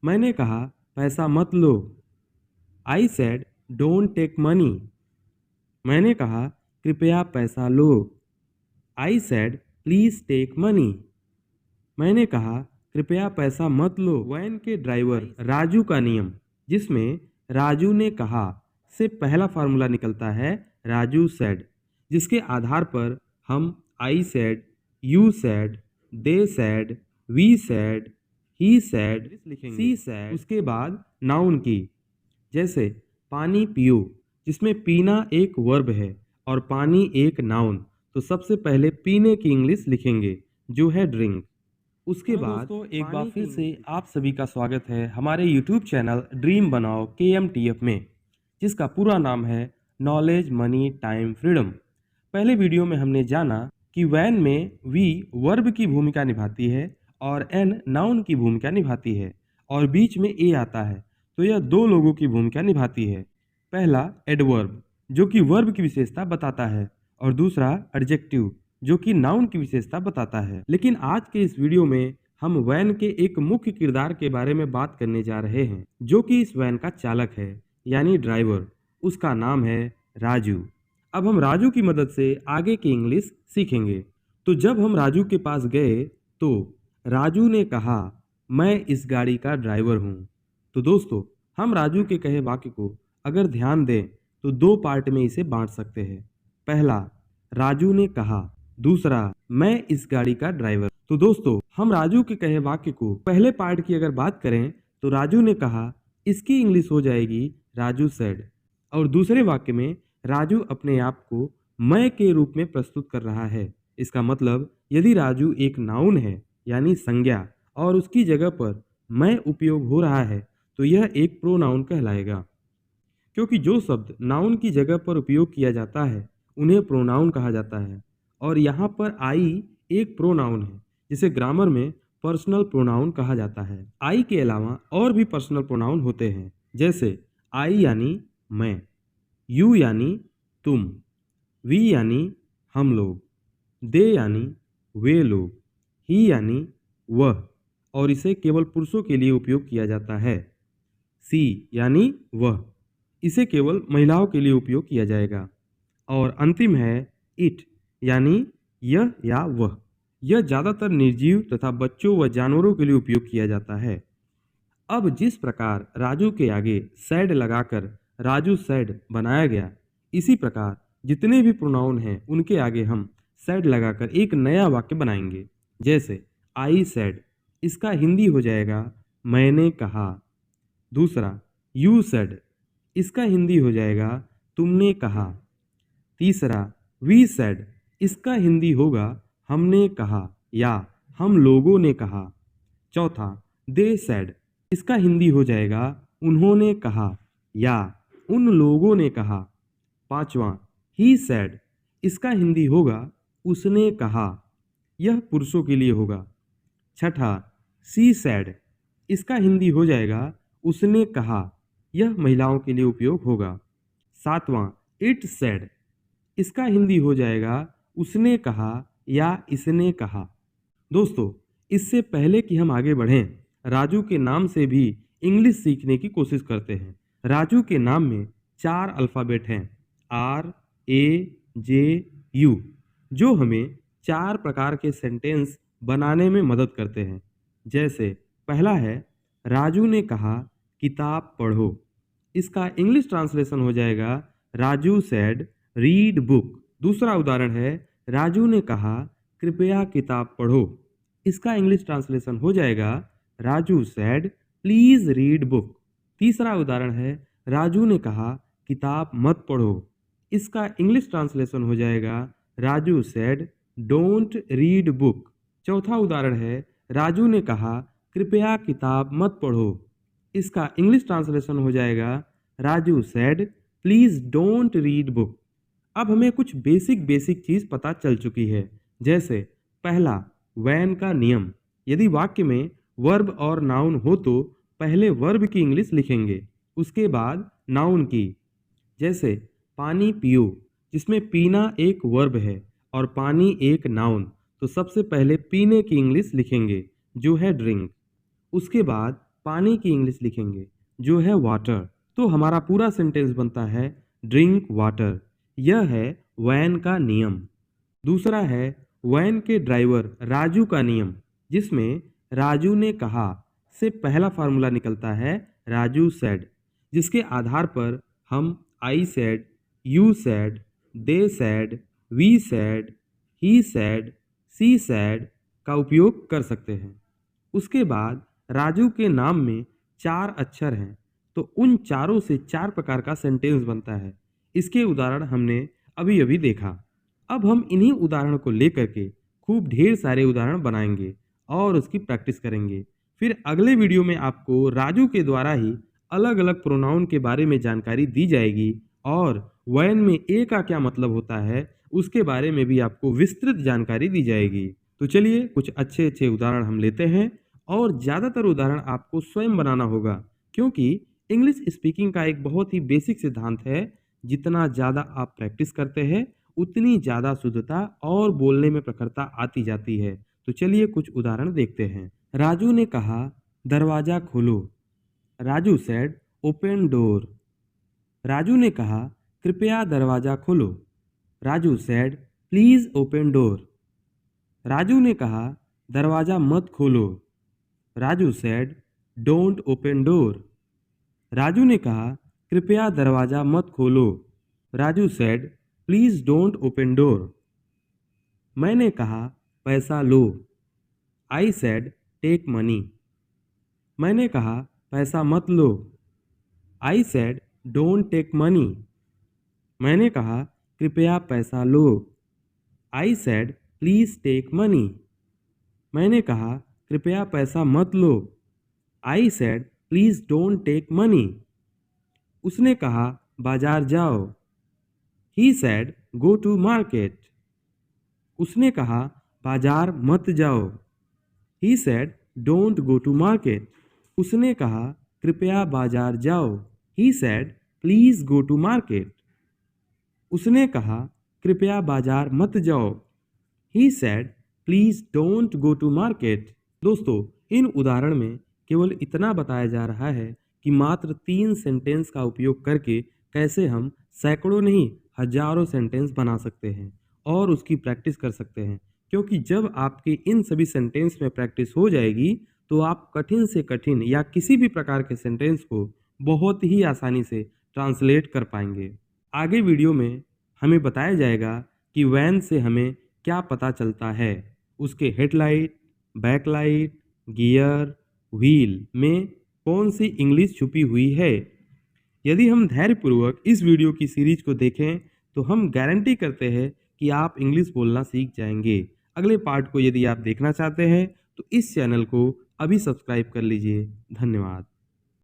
मैंने कहा पैसा मत लो। I said don't take money. मैंने कहा कृपया पैसा लो। I said please take money. मैंने कहा कृपया पैसा मत लो। वैन के ड्राइवर राजू का नियम, जिसमें राजू ने कहा से पहला फार्मूला निकलता है राजू सेड, जिसके आधार पर हम I said, you said, they said, we said, he said लिखेंगे। सी सेड उसके बाद नाउन की, जैसे पानी पियो, जिसमें पीना एक वर्ब है और पानी एक नाउन, तो सबसे पहले पीने की इंग्लिश लिखेंगे जो है ड्रिंक। उसके बाद दोस्तों एक बार फिर से आप सभी का स्वागत है हमारे YouTube चैनल ड्रीम बनाओ KMTF में, जिसका पूरा नाम है नॉलेज मनी टाइम फ्रीडम। पहले वीडियो में हमने जाना कि वैन में वी वर्ब की भूमिका निभाती है और एन नाउन की भूमिका निभाती है और बीच में ए आता है, तो यह दो लोगों की भूमिका निभाती है। पहला एडवर्ब जो कि वर्ब की विशेषता बताता है और दूसरा एडजेक्टिव जो कि नाउन की विशेषता बताता है। लेकिन आज के इस वीडियो में हम वैन के एक मुख्य किरदार के बारे में बात करने जा रहे हैं, जो कि इस वैन का चालक है यानी ड्राइवर। उसका नाम है राजू। अब हम राजू की मदद से आगे की इंग्लिश सीखेंगे। तो जब हम राजू के पास गए तो राजू ने कहा मैं इस गाड़ी का ड्राइवर हूँ। तो दोस्तों हम राजू के कहे वाक्य को अगर ध्यान दें तो दो पार्ट में इसे बांट सकते हैं। पहला, राजू ने कहा, दूसरा, मैं इस गाड़ी का ड्राइवर। तो दोस्तों हम राजू के कहे वाक्य को पहले पार्ट की अगर बात करें तो राजू ने कहा, इसकी इंग्लिश हो जाएगी राजू सेड। और दूसरे वाक्य में राजू अपने आप को मैं के रूप में प्रस्तुत कर रहा है। इसका मतलब यदि राजू एक नाउन है यानी संज्ञा और उसकी जगह पर मैं उपयोग हो रहा है तो यह एक प्रोनाउन कहलाएगा, क्योंकि जो शब्द नाउन की जगह पर उपयोग किया जाता है उन्हें प्रोनाउन कहा जाता है। और यहाँ पर आई एक प्रोनाउन है जिसे ग्रामर में पर्सनल प्रोनाउन कहा जाता है। आई के अलावा और भी पर्सनल प्रोनाउन होते हैं, जैसे आई यानी मैं, यू यानी तुम, वी यानी हम लोग, दे यानी वे लोग, ही यानी वह, और इसे केवल पुरुषों के लिए उपयोग किया जाता है। सी यानी वह, इसे केवल महिलाओं के लिए उपयोग किया जाएगा। और अंतिम है इट यानी यह या वह। यह ज़्यादातर निर्जीव तथा बच्चों व जानवरों के लिए उपयोग किया जाता है। अब जिस प्रकार राजू के आगे सैड लगाकर राजू सैड बनाया गया, इसी प्रकार जितने भी प्रोनाउन हैं उनके आगे हम सैड लगाकर एक नया वाक्य बनाएंगे। जैसे आई सैड, इसका हिंदी हो जाएगा मैंने कहा। दूसरा, यू सैड, इसका हिंदी हो जाएगा तुमने कहा। तीसरा, वी सैड, इसका हिंदी होगा हमने कहा या हम लोगों ने कहा। चौथा, दे सैड, इसका हिंदी हो जाएगा उन्होंने कहा या उन लोगों ने कहा। पांचवा, ही सैड, इसका हिंदी होगा उसने कहा, यह पुरुषों के लिए होगा। छठा, सी सैड, इसका हिंदी हो जाएगा उसने कहा, यह महिलाओं के लिए उपयोग होगा। सातवां, इट सैड, इसका हिंदी हो जाएगा उसने कहा या इसने कहा। दोस्तों इससे पहले कि हम आगे बढ़ें, राजू के नाम से भी इंग्लिश सीखने की कोशिश करते हैं। राजू के नाम में 4 अल्फ़ाबेट हैं, RAJU, जो हमें 4 प्रकार के सेंटेंस बनाने में मदद करते हैं। जैसे पहला है, राजू ने कहा किताब पढ़ो। इसका इंग्लिश ट्रांसलेशन हो जाएगा राजू सेड रीड बुक। दूसरा उदाहरण है, राजू ने कहा कृपया किताब पढ़ो। इसका इंग्लिश ट्रांसलेशन हो जाएगा Raju said please read book. तीसरा उदाहरण है, राजू ने कहा किताब मत पढ़ो। इसका इंग्लिश ट्रांसलेशन हो जाएगा Raju said don't read book. चौथा उदाहरण है, राजू ने कहा कृपया किताब मत पढ़ो। इसका इंग्लिश ट्रांसलेशन हो जाएगा Raju said please don't read book. अब हमें कुछ बेसिक चीज़ पता चल चुकी है। जैसे पहला, वैन का नियम, यदि वाक्य में वर्ब और नाउन हो तो पहले वर्ब की इंग्लिश लिखेंगे, उसके बाद नाउन की। जैसे पानी पियो, जिसमें पीना एक वर्ब है और पानी एक नाउन, तो सबसे पहले पीने की इंग्लिश लिखेंगे जो है ड्रिंक। उसके बाद पानी की इंग्लिश लिखेंगे जो है वाटर। तो हमारा पूरा सेंटेंस बनता है ड्रिंक वाटर। यह है वैन का नियम। दूसरा है वैन के ड्राइवर राजू का नियम, जिसमें राजू ने कहा से पहला फार्मूला निकलता है राजू सेड, जिसके आधार पर हम I said, you said, they said, we said, he said, she said का उपयोग कर सकते हैं। उसके बाद राजू के नाम में 4 अक्षर हैं, तो उन चारों से 4 प्रकार का सेंटेंस बनता है। इसके उदाहरण हमने अभी अभी देखा। अब हम इन्हीं उदाहरण को लेकर के खूब ढेर सारे उदाहरण बनाएंगे और उसकी प्रैक्टिस करेंगे। फिर अगले वीडियो में आपको राजू के द्वारा ही अलग अलग प्रोनाउन के बारे में जानकारी दी जाएगी और वैन में ए का क्या मतलब होता है उसके बारे में भी आपको विस्तृत जानकारी दी जाएगी। तो चलिए कुछ अच्छे अच्छे उदाहरण हम लेते हैं और ज़्यादातर उदाहरण आपको स्वयं बनाना होगा, क्योंकि इंग्लिश स्पीकिंग का एक बहुत ही बेसिक सिद्धांत है, जितना ज़्यादा आप प्रैक्टिस करते हैं उतनी ज़्यादा शुद्धता और बोलने में प्रखरता आती जाती है। तो चलिए कुछ उदाहरण देखते हैं। राजू ने कहा दरवाज़ा खोलो। Raju said open door. Raju ने कहा कृपया दरवाज़ा खोलो। Raju said please open door. Raju ने कहा दरवाज़ा मत खोलो। Raju said don't open door. Raju ने कहा कृपया दरवाज़ा मत खोलो। Raju said please don't open door. मैंने कहा पैसा लो। I said take money. मैंने कहा पैसा मत लो। I said don't take money. मैंने कहा कृपया पैसा लो। I said please take money. मैंने कहा कृपया पैसा मत लो। I said please don't take money. उसने कहा बाजार जाओ। He said go to market. उसने कहा बाजार मत जाओ। He said don't go to market. उसने कहा कृपया बाजार जाओ। He said please go to market. उसने कहा कृपया बाजार मत जाओ। He said please don't go to market. दोस्तों, इन उदाहरण में केवल इतना बताया जा रहा है कि मात्र 3 सेंटेंस का उपयोग करके कैसे हम सैकड़ों नहीं हजारों सेंटेंस बना सकते हैं और उसकी प्रैक्टिस कर सकते हैं, क्योंकि जब आपकी इन सभी सेंटेंस में प्रैक्टिस हो जाएगी तो आप कठिन से कठिन या किसी भी प्रकार के सेंटेंस को बहुत ही आसानी से ट्रांसलेट कर पाएंगे। आगे वीडियो में हमें बताया जाएगा कि वैन से हमें क्या पता चलता है, उसके हेडलाइट, बैकलाइट, गियर, व्हील में कौन सी इंग्लिश छुपी हुई है। यदि हम धैर्यपूर्वक इस वीडियो की सीरीज को देखें तो हम गारंटी करते हैं कि आप इंग्लिश बोलना सीख जाएंगे। अगले पार्ट को यदि आप देखना चाहते हैं तो इस चैनल को अभी सब्सक्राइब कर लीजिए। धन्यवाद।